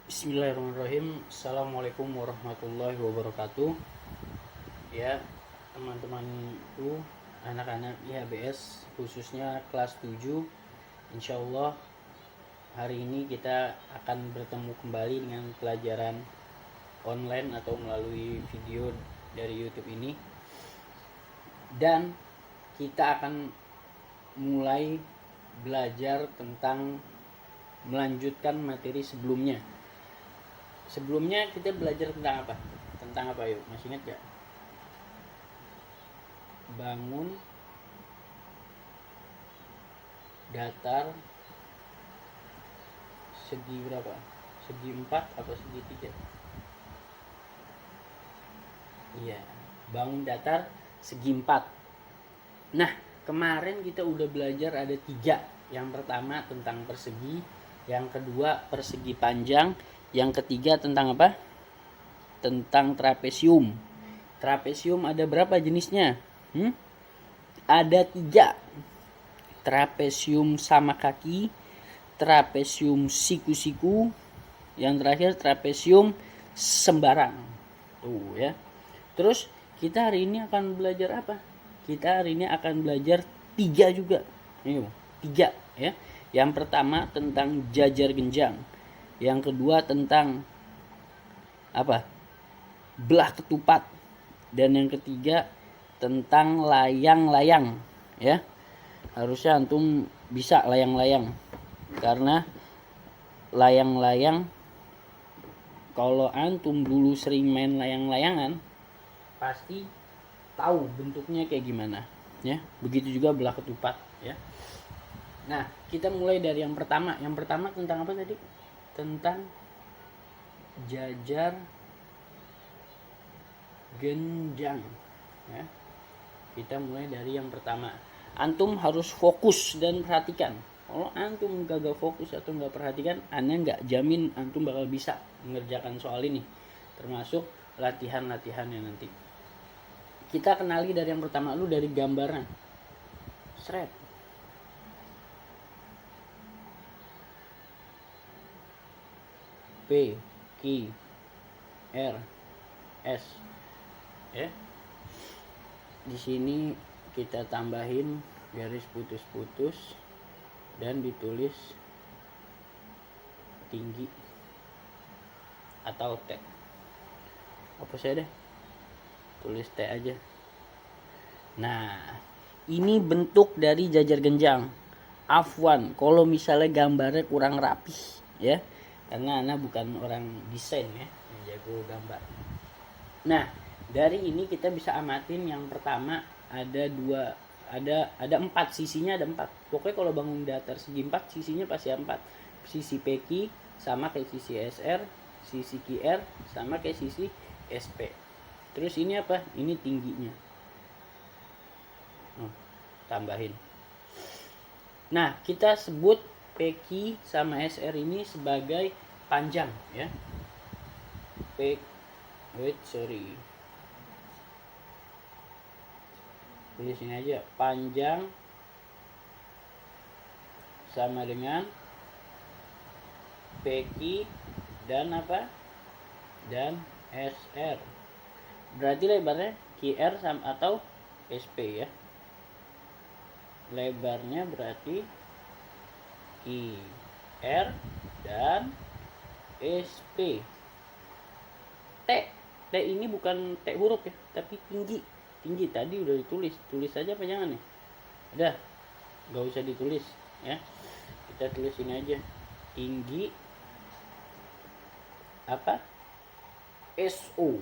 Bismillahirrahmanirrahim. Assalamualaikum warahmatullahi wabarakatuh. Ya, teman-temanku, anak-anak IHBS khususnya kelas 7. Insya Allah hari ini kita akan bertemu kembali dengan pelajaran online atau melalui video dari YouTube ini. Dan kita akan mulai belajar tentang melanjutkan materi sebelumnya. Sebelumnya kita belajar tentang apa? Tentang apa yuk? Masih ingat gak? Bangun datar segi berapa? Segi 4 atau segi 3? Iya, bangun datar segi 4. Nah, kemarin kita udah belajar ada 3. Yang pertama tentang persegi, yang kedua persegi panjang, yang ketiga tentang apa? Tentang trapesium. Trapesium ada berapa jenisnya? Ada 3. Trapesium sama kaki, trapesium siku-siku, yang terakhir trapesium sembarang. Tuh ya. Terus kita hari ini akan belajar apa? Kita hari ini akan belajar 3 juga. Ayo, 3 ya. Yang pertama tentang jajar genjang. Yang kedua tentang apa? Belah ketupat. Dan yang ketiga tentang layang-layang ya. Harusnya antum bisa layang-layang. Karena layang-layang, kalau antum dulu sering main layang-layangan, pasti tahu bentuknya kayak gimana ya. Begitu juga belah ketupat ya. Nah, kita mulai dari yang pertama. Yang pertama tentang apa tadi? Tentang jajar genjang ya. Kita mulai dari yang pertama. Antum harus fokus dan perhatikan. Kalau antum gagal fokus atau nggak perhatikan, Anda nggak jamin antum bakal bisa mengerjakan soal ini, termasuk latihan-latihannya nanti. Kita kenali dari yang pertama lu, dari gambarnya. Seret. P, Q, R, S. Ya. Di sini kita tambahin garis putus-putus dan ditulis tinggi atau T. Apa saya deh? Tulis T aja. Nah, ini bentuk dari jajar genjang. Afwan kalau misalnya gambarnya kurang rapih ya, karena Ana bukan orang desain ya, yang jago gambar. Nah, dari ini kita bisa amatin. Yang pertama ada 4 sisinya, ada 4. Pokoknya kalau bangun datar segi 4, sisinya pasti 4. Sisi PQ sama kayak sisi SR, sisi QR sama kayak sisi SP. Terus ini apa? Ini tingginya. Tambahin. Nah, kita sebut PQ sama SR ini sebagai panjang ya. Tulis ini aja, panjang sama dengan PQ dan apa? Dan SR. Berarti lebarnya QR sama atau SP ya. Lebarnya berarti QR dan SP. T ini bukan T huruf ya, tapi tinggi. Tinggi tadi udah ditulis. Tulis aja apa jangan nih? Udah, gak usah ditulis ya. Kita tulis ini aja, tinggi apa? SO.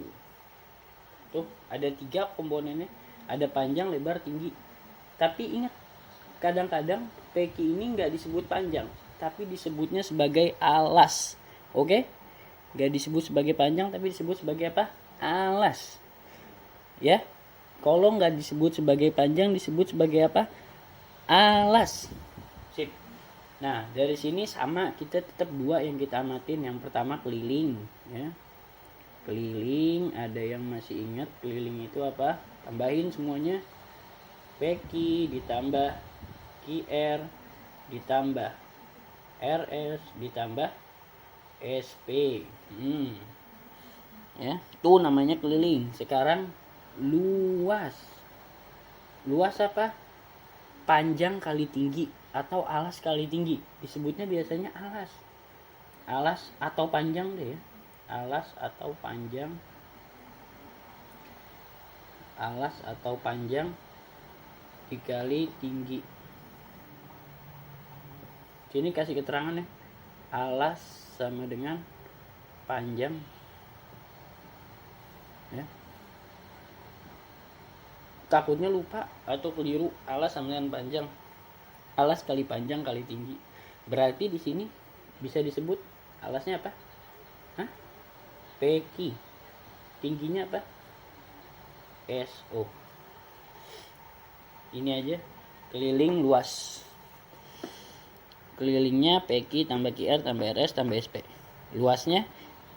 Tuh ada 3 komponennya, ada panjang, lebar, tinggi. Tapi ingat, kadang-kadang PQ ini nggak disebut panjang, tapi disebutnya sebagai alas. Oke? Nggak disebut sebagai panjang, tapi disebut sebagai apa? Alas. Ya? Kalau nggak disebut sebagai panjang, disebut sebagai apa? Alas. Sip. Nah, dari sini sama, kita tetap 2 yang kita amatin. Yang pertama keliling ya. Keliling, ada yang masih ingat keliling itu apa? Tambahin semuanya. PQ ditambah QR ditambah RS ditambah SP. Ya, itu namanya keliling. Sekarang luas. Luas apa? Panjang kali tinggi atau alas kali tinggi. Disebutnya biasanya alas. Alas atau panjang deh ya. Alas atau panjang. Alas atau panjang dikali tinggi. Sini kasih keterangan ya. Alas sama dengan panjang ya. Takutnya lupa atau keliru. Alas sama dengan panjang. Alas kali panjang kali tinggi. Berarti di sini bisa disebut alasnya apa? Hah? PQ. Tingginya apa? SO. Ini aja. Keliling luas. Kelilingnya PQ tambah QR tambah RS tambah SP. Luasnya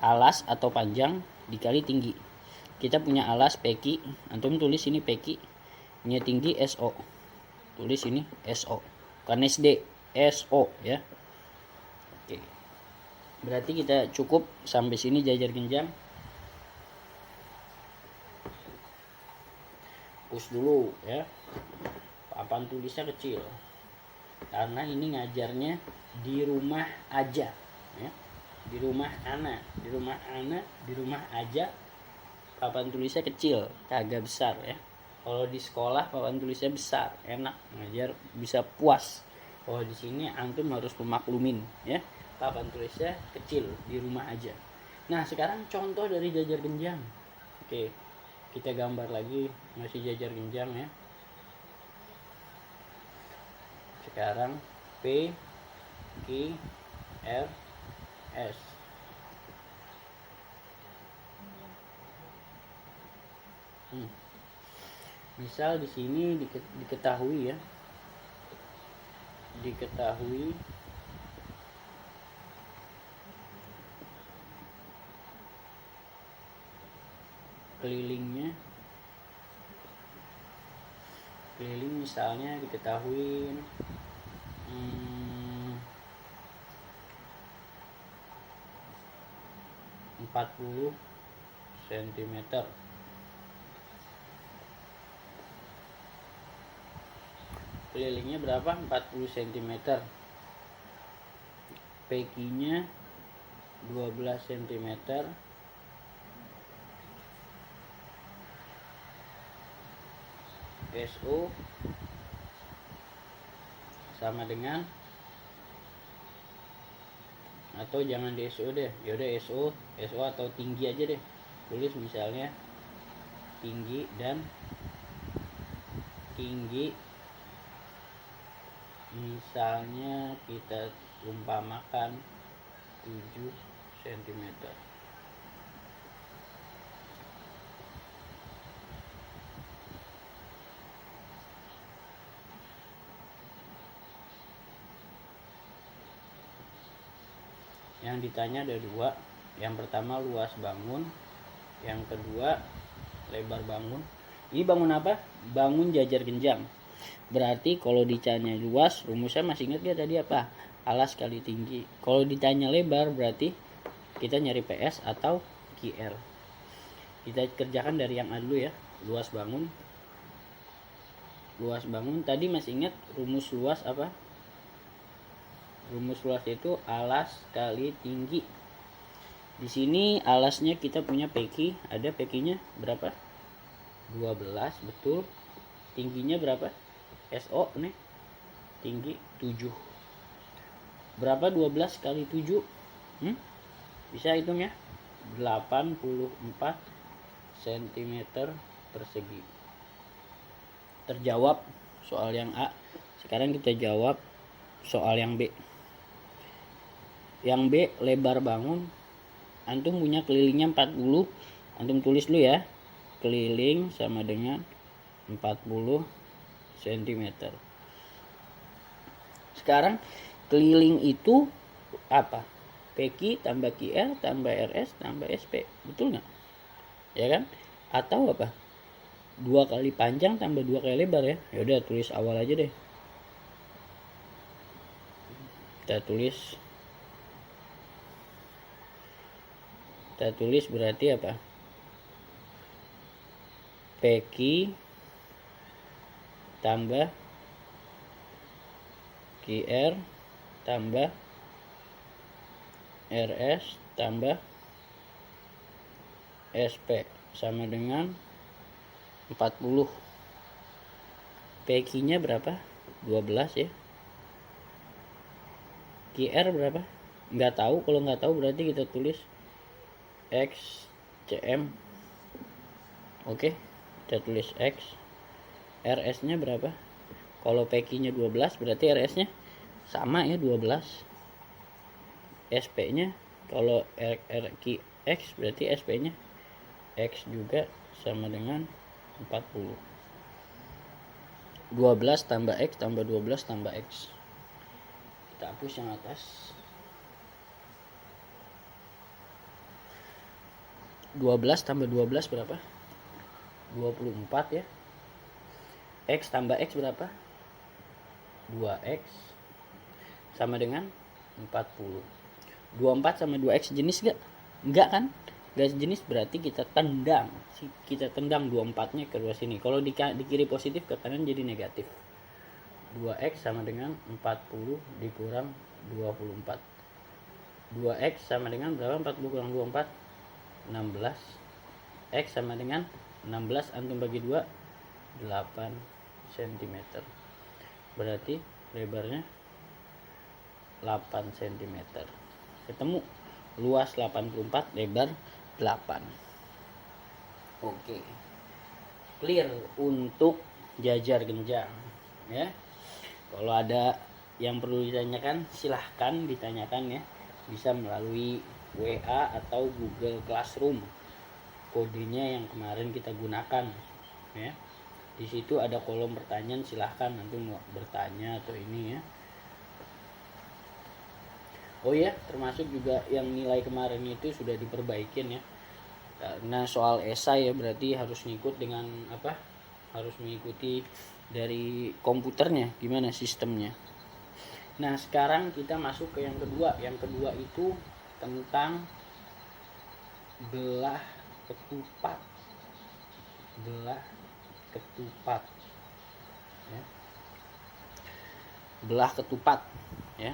alas atau panjang dikali tinggi. Kita punya alas PQ, antum tulis ini PQ, punya tinggi SO. Tulis ini SO. Bukan SD, SO ya. Oke. Berarti kita cukup sampai sini jajar genjang. Push dulu ya. Papan tulisnya kecil. Karena ini ngajarnya di rumah aja ya. Di rumah anak, di rumah aja. Papan tulisnya kecil, kagak besar ya. Kalau di sekolah papan tulisnya besar, enak ngajar, bisa puas. Kalau di sini antum harus memaklumin ya. Papan tulisnya kecil, di rumah aja. Nah, sekarang contoh dari jajar genjang. Oke. Kita gambar lagi masih jajar genjang ya. Sekarang P Q R S. Misal di sini diketahui ya. Diketahui kelilingnya. Keliling misalnya diketahui 40 cm. Kelilingnya berapa? 40 cm. PQ-nya 12 cm. SO sama dengan, atau jangan di SO deh, yaudah SO atau tinggi aja deh. Tulis misalnya tinggi dan tinggi, misalnya kita umpamakan 7 cm. Yang ditanya ada dua. Yang pertama luas bangun, yang kedua lebar bangun. Ini bangun apa? Bangun jajar genjang. Berarti kalau ditanya luas, rumusnya masih ingat gak tadi apa? Alas kali tinggi. Kalau ditanya lebar, berarti kita nyari PS atau QR. Kita kerjakan dari yang A dulu ya. Luas bangun. Luas bangun tadi masih ingat rumus luas apa? Rumus luas itu alas kali tinggi. Di sini alasnya kita punya PQ, ada PQ-nya berapa? 12, betul. Tingginya berapa? SO nih. Tinggi 7. Berapa 12 kali 7? Bisa hitung ya? 84 cm persegi. Terjawab soal yang A. Sekarang kita jawab soal yang B. Yang B lebar bangun. Antum punya kelilingnya 40. Antum tulis dulu ya. Keliling sama dengan 40 cm. Sekarang keliling itu apa? PQ tambah QR tambah RS tambah SP. Betul nggak? Ya kan? Atau apa? 2 kali panjang tambah 2 kali lebar ya. Yaudah tulis awal aja deh. Kita tulis Kita tulis berarti apa? PQ tambah QR tambah RS tambah SP sama dengan 40. PQ nya berapa? 12 ya. QR berapa? Nggak tahu. Kalau nggak tahu berarti kita tulis XCM. Oke, kita tulis X. RS nya berapa? Kalau PQ nya 12 berarti RS nya sama ya, 12. SP nya kalau RQ X berarti SP nya X juga sama dengan 40. 12 tambah X tambah 12 tambah X. Kita hapus yang atas. 12 tambah 12 berapa? 24 ya. X tambah X berapa? 2X sama dengan 40. 24 sama 2X jenis gak? Enggak kan? Gak sejenis, berarti kita tendang 24 nya ke luar sini. Kalau di kiri positif, ke kanan jadi negatif. 2X sama dengan 40 dikurang 24. 2X sama dengan berapa? 40 kurang 24 16. X sama dengan 16 antum bagi 2 8 cm. Berarti lebarnya 8 cm. Ketemu luas 84, lebar 8. Oke. Clear untuk jajar genjang ya. Kalau ada yang perlu ditanyakan silahkan ditanyakan ya. Bisa melalui WA atau Google Classroom. Kodenya yang kemarin kita gunakan ya. Di situ ada kolom pertanyaan, silahkan nanti mau bertanya atau ini ya. Oh ya, termasuk juga yang nilai kemarin itu sudah diperbaikin ya. Karena soal esai ya, berarti harus ngikut dengan apa? Harus mengikuti dari komputernya, gimana sistemnya. Nah, sekarang kita masuk ke yang kedua. Yang kedua itu tentang belah ketupat. Belah ketupat. Ya. Belah ketupat ya.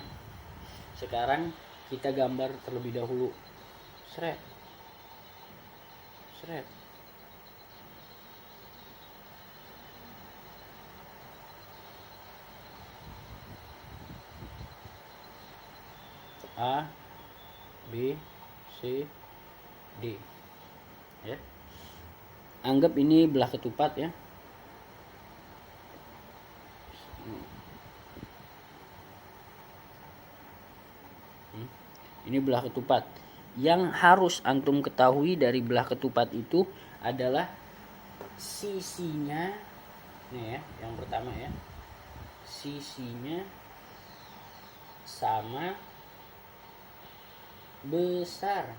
Sekarang kita gambar terlebih dahulu. Sret. A, B, C, D. Ya. Anggap ini belah ketupat ya. Ini belah ketupat. Yang harus antum ketahui dari belah ketupat itu adalah sisinya. Nih ya, yang pertama ya. Sisinya sama besar.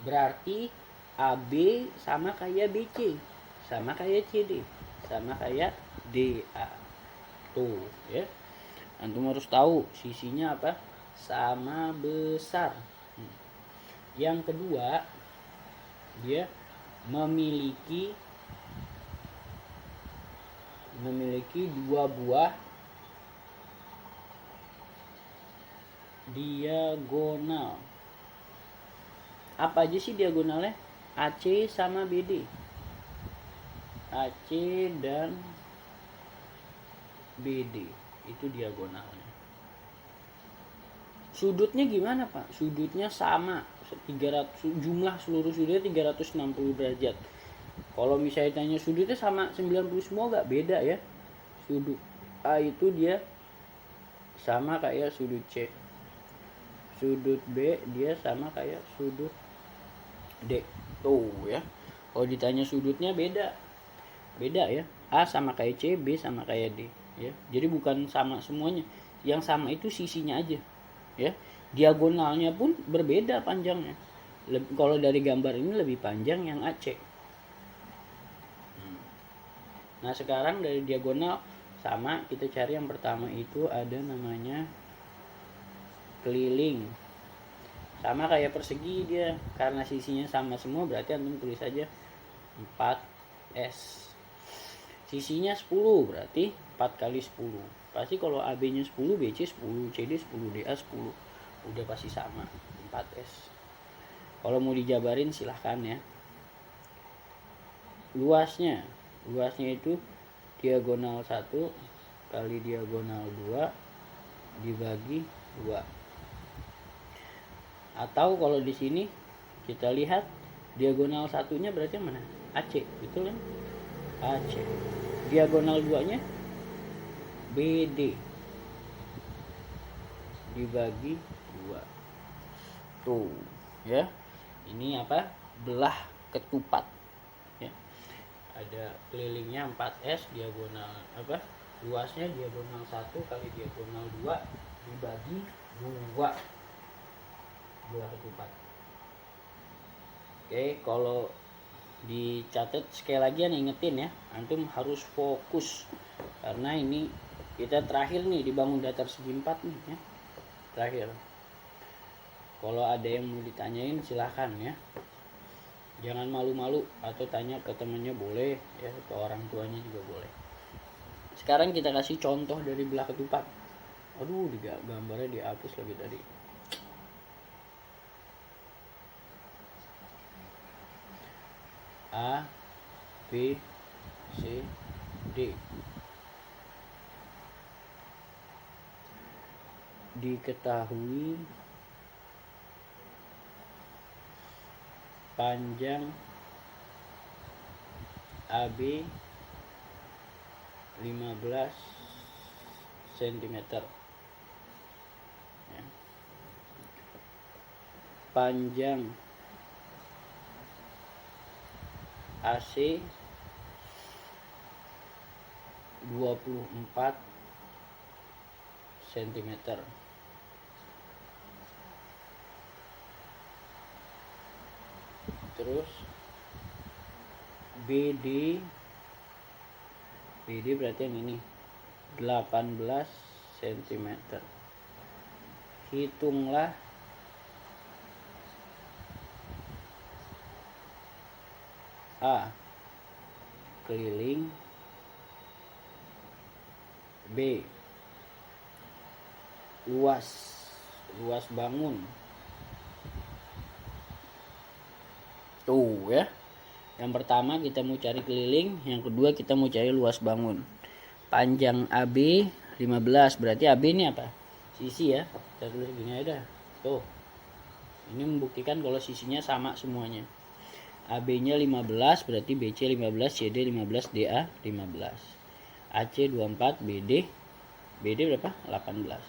Berarti AB sama kayak BC, sama kayak CD, sama kayak DA. Tuh ya. Antum harus tahu sisinya apa? Sama besar. Yang kedua, dia memiliki dua buah diagonal. Apa aja sih diagonalnya? AC sama BD. AC dan BD itu diagonalnya. Sudutnya gimana Pak? Sudutnya sama, 300, jumlah seluruh sudutnya 360 derajat. Kalau misalnya tanya sudutnya sama 90 semua gak? Beda ya. Sudut A itu dia sama kayak sudut C. Sudut B dia sama kayak sudut D. Tuh ya. Kalau ditanya sudutnya beda ya. A sama kayak C, B sama kayak D ya. Jadi bukan sama semuanya. Yang sama itu sisinya aja ya. Diagonalnya pun berbeda panjangnya. Kalau dari gambar ini lebih panjang yang AC. Nah, sekarang dari diagonal sama, kita cari yang pertama itu ada namanya keliling. Sama kayak persegi dia, karena sisinya sama semua berarti antum tulis saja 4S. Sisinya 10 berarti 4 kali 10. Pasti kalau AB nya 10, BC 10, CD 10, DA 10. Udah pasti sama 4S. Kalau mau dijabarin silahkan ya. Luasnya itu diagonal 1 kali diagonal 2 dibagi 2. Atau kalau di sini kita lihat diagonal satunya berarti mana? AC, betul kan? AC. Diagonal 2-nya BD dibagi 2. Tuh, ya. Ini apa? Belah ketupat. Ya. Ada kelilingnya 4S, diagonal apa? Luasnya diagonal 1 kali diagonal 2 dibagi 2. Belah ketupat. Oke, kalau dicatat sekali lagi ingetin ya, antum harus fokus karena ini kita terakhir nih dibangun datar segi 4 nih ya. Terakhir. Kalau ada yang mau ditanyain silahkan ya. Jangan malu-malu, atau tanya ke temennya boleh ya, ke orang tuanya juga boleh. Sekarang kita kasih contoh dari belah ketupat. Aduh, gambarnya dihapus lagi tadi. A, B, C, D. Diketahui panjang AB 15 cm. Ya. Panjang AC 24 cm. Terus BD berarti yang ini 18 cm. Hitunglah A keliling, B luas bangun. Tuh ya. Yang pertama kita mau cari keliling, yang kedua kita mau cari luas bangun. Panjang AB 15, berarti AB ini apa? Sisi ya. Kita tulis gini aja dah. Tuh. Ini membuktikan kalau sisinya sama semuanya. AB-nya 15 berarti BC 15, CD 15, DA 15. AC 24, BD berapa? 18.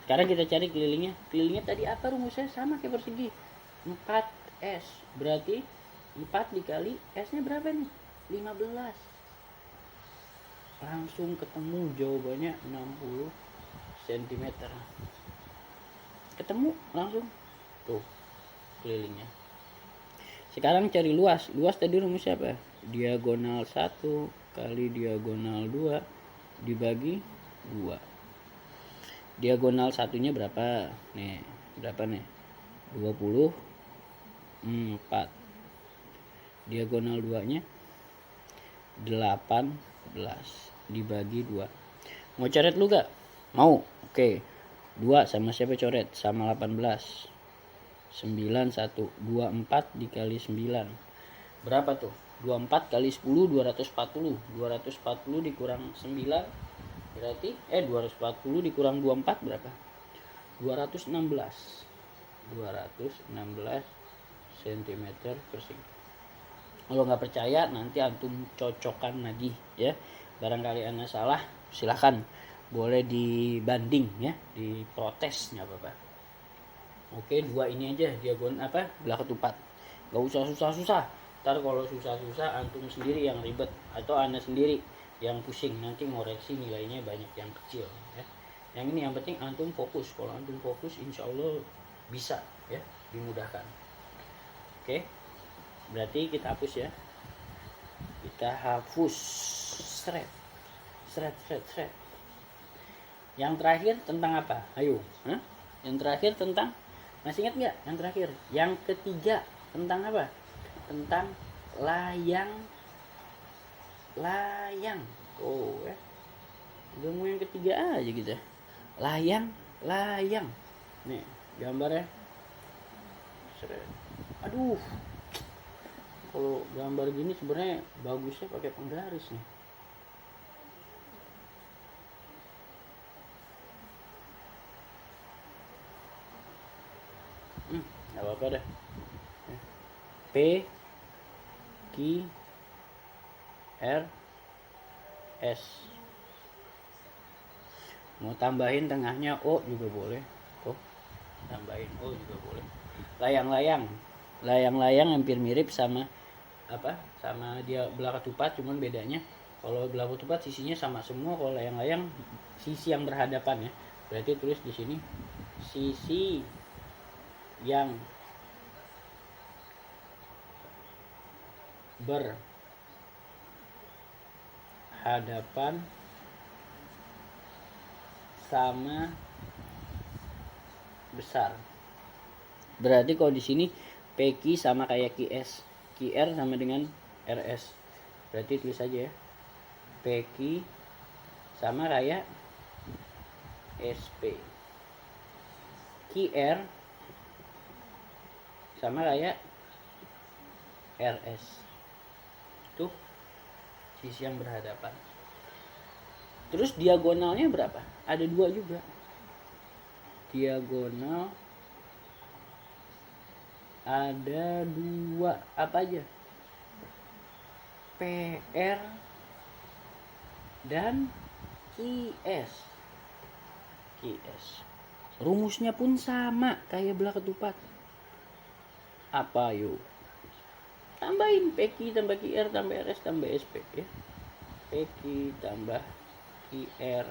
Sekarang kita cari kelilingnya. Kelilingnya tadi apa rumusnya? Sama kayak persegi. 4S. Berarti 4 dikali S-nya berapa nih? 15. Langsung ketemu jawabannya 60 cm. Ketemu langsung. Tuh kelilingnya. Sekarang cari luas. Luas tadi rumusnya apa? Diagonal 1 kali diagonal 2 dibagi 2. Diagonal satunya berapa? Nih, berapa nih? 24. Diagonal 2-nya 18 dibagi 2. Mau coret lu gak? Mau? Oke. 2 sama siapa coret? Sama 18. 9 1. 24 dikali 9. Berapa tuh? 24 kali 10 240. 240 dikurang 9 berarti 240 dikurang 24 berapa? 216 cm persegi. Kalau nggak percaya nanti antum cocokkan lagi ya. Barangkali anda salah, silahkan boleh dibanding ya, diprotes nggak apa-apa. Oke, 2 ini aja diagonal apa? Belah ketupat. Gak usah susah-susah. Ntar kalau susah-susah antum sendiri yang ribet atau anda sendiri yang pusing, nanti ngoreksi nilainya banyak yang kecil ya. Yang ini yang penting antum fokus. Kalau antum fokus insya Allah bisa ya, dimudahkan. Oke, berarti kita hapus ya. Kita hapus seret. Yang terakhir tentang apa? Ayo, Yang terakhir tentang Masih ingat nggak yang terakhir? Yang ketiga tentang apa? Tentang layang. Oh ya. Udah mau yang ketiga aja gitu. Layang. Nih gambarnya. Aduh. Kalau gambar gini sebenarnya bagusnya pakai penggaris nih. Nggak apa-apa dah. P Q R S. Mau tambahin tengahnya O juga boleh. Tuh, tambahin O juga boleh. Layang-layang hampir mirip sama apa? Sama dia belah ketupat, cuman bedanya kalau belah ketupat sisinya sama semua, kalau layang-layang sisi yang berhadapan ya. Berarti tulis di sini sisi yang berhadapan sama besar. Berarti kalau di sini PQ sama kayak QS, QR sama dengan RS. Berarti tulis aja ya. PQ sama kayak SP. QR sama kayak RS. Tuh sisi yang berhadapan. Terus diagonalnya berapa? Ada 2 juga. Diagonal ada 2. Apa aja? PR dan QS. Rumusnya pun sama kayak belah ketupat. Apa yuk? Tambahin PQ tambah QR tambah RS tambah SP ya. PQ tambah QR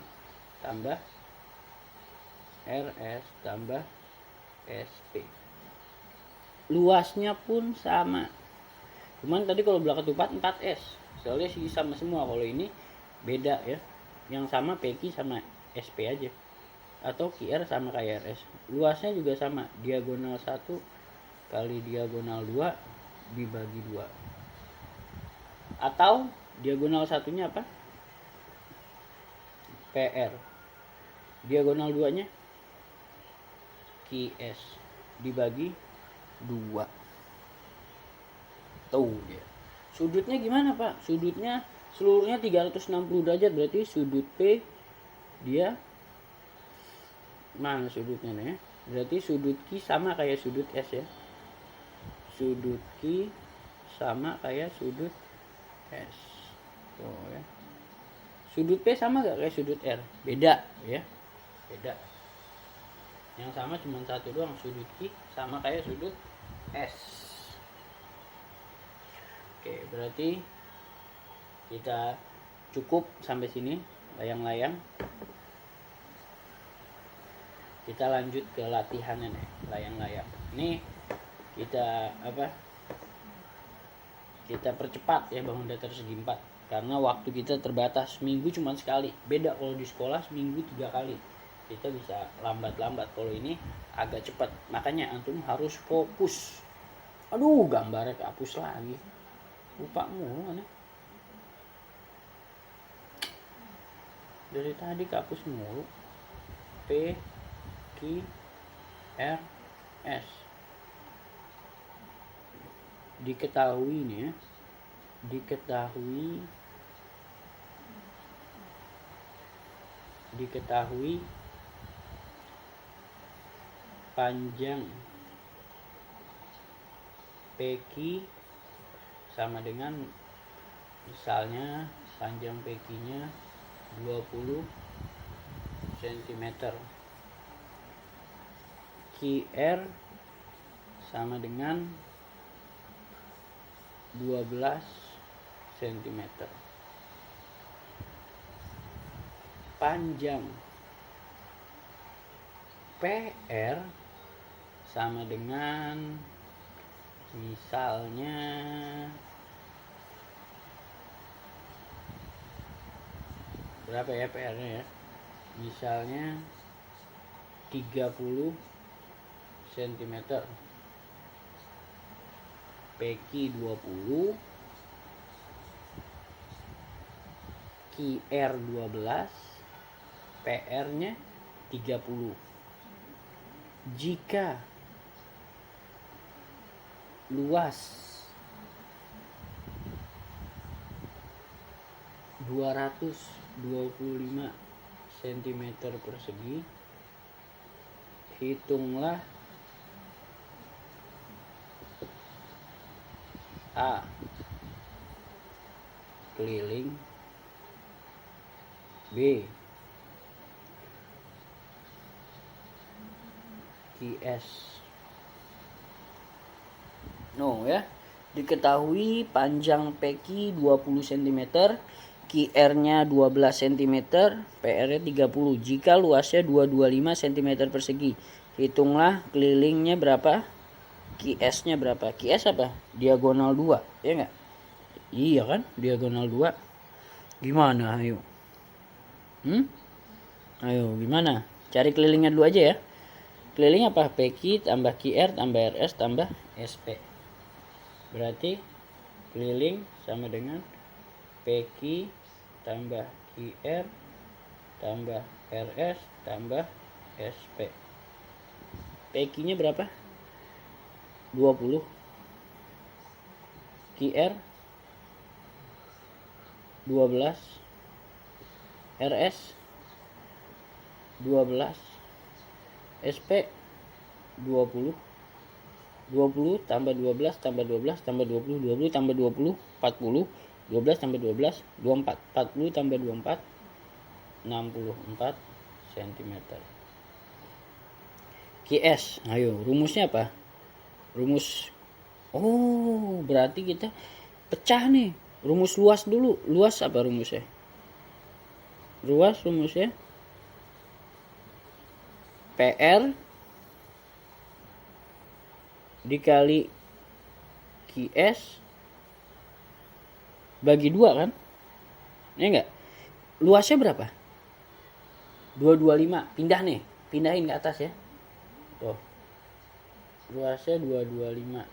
tambah RS tambah SP. Luasnya pun sama. Cuman tadi kalau belah ketupat 4S. Soalnya sih sama semua. Kalau ini beda ya. Yang sama PQ sama SP aja. Atau QR sama kayak RS. Luasnya juga sama. Diagonal 1 kali diagonal 2 dibagi 2. Atau diagonal satunya apa? PR. Diagonal 2-nya QS dibagi 2. Tuh dia. Sudutnya gimana, Pak? Sudutnya seluruhnya 360 derajat, berarti sudut P dia mana sudutnya nih? Berarti sudut Q sama kayak sudut S ya. Sudut Q sama kayak sudut S. Tuh ya. Sudut P sama gak kayak sudut R? Beda ya. Beda. Yang sama cuma satu doang, sudut Q sama kayak sudut S. Oke, berarti kita cukup sampai sini layang-layang. Kita lanjut ke latihannya nih, layang-layang. Ini kita kita percepat ya bangun datar segi 4 karena waktu kita terbatas, minggu cuma sekali. Beda kalau di sekolah seminggu 3 kali, kita bisa lambat-lambat. Kalau ini agak cepat, makanya antum harus fokus. Aduh, gambarnya kehapus lagi, lupa mulu nih dari tadi, kehapus mulu. P Q R S. Diketahui nih ya, diketahui panjang PQ sama dengan, misalnya panjang PQ-nya 20 cm, QR sama dengan 12 cm. Panjang PR sama dengan, misalnya berapa ya PR-nya ya? Misalnya 30 cm. PQ 20, QR 12, PR-nya 30. Jika luas 225 cm persegi, hitunglah A keliling, B QS. Ya, diketahui panjang PQ 20 cm, QR-nya 12 cm, PR-nya 30. Jika luasnya 225 cm persegi, hitunglah kelilingnya berapa, QS-nya berapa. QS apa? Diagonal 2, ya enggak? Iya kan, diagonal 2. Gimana, ayo? Ayo, gimana? Cari kelilingnya dulu aja ya. Keliling apa? PQ tambah QR tambah RS tambah SP. Berarti keliling sama dengan PQ tambah QR tambah RS tambah SP. PQ-nya berapa? 20. QR 12. RS 12. SP 20. 20 tambah 12 tambah 12 tambah 20, 20 tambah 20 40, 12 tambah 12 24, 40 tambah 24 64 cm. QS, ayo rumusnya apa? Rumus, berarti kita pecah nih. Rumus luas dulu. Luas apa rumusnya? Rumusnya PR dikali QS bagi 2 kan? Ya enggak? Luasnya berapa? 225. Pindahin ke atas ya. Tuh. Luasnya 225.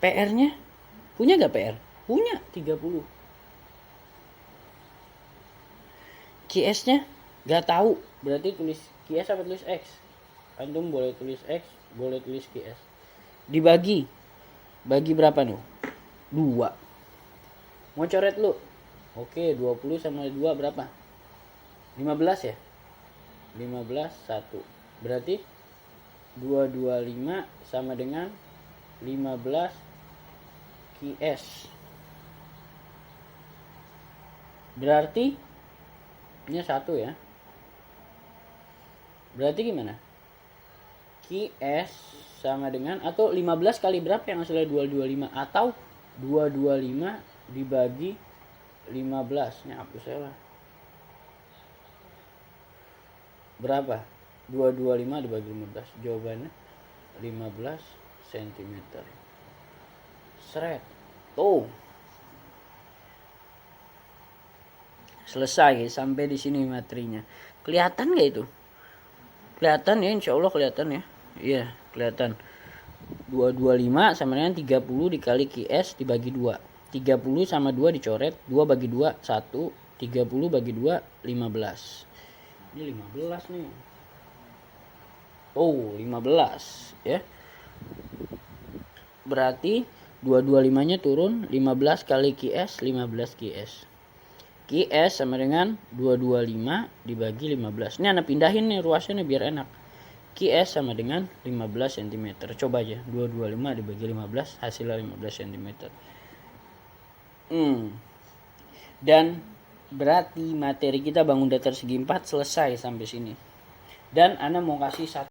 PR-nya punya enggak PR? Punya, 30. QS-nya enggak tahu. Berarti tulis QS apa tulis X? Antum boleh tulis X, boleh tulis QS. Dibagi. Bagi berapa nih? 2. Mau coret lu? Oke, 20 sama 2 berapa? 15 ya? 15 1. Berarti 225 sama dengan 15 QS. Berarti ini 1 ya. Berarti gimana? QS sama dengan, atau 15 kali berapa yang hasilnya 225, atau 225 dibagi 15. Ini hapus saya lah. Berapa? 225 dibagi 15. Jawabannya 15 cm. Seret. Tuh. Selesai sampai di sini materinya. Kelihatan nggak itu? Kelihatan ya, insya Allah kelihatan ya. Iya, kelihatan. 225 sama dengan 30 dikali QS dibagi 2. 30 sama 2 dicoret, 2 bagi 2 1, 30 bagi 2 15. Ini 15 nih. 15 ya. Berarti 225-nya turun, 15 kali QS 15 QS. QS sama dengan 225 dibagi 15. Ini anak pindahin nih ruasnya nih biar enak. QS sama dengan 15 cm. Coba aja 225 dibagi 15 hasilnya 15 cm. Dan berarti materi kita bangun datar segi 4 selesai sampai sini. Dan Ana mau kasih satu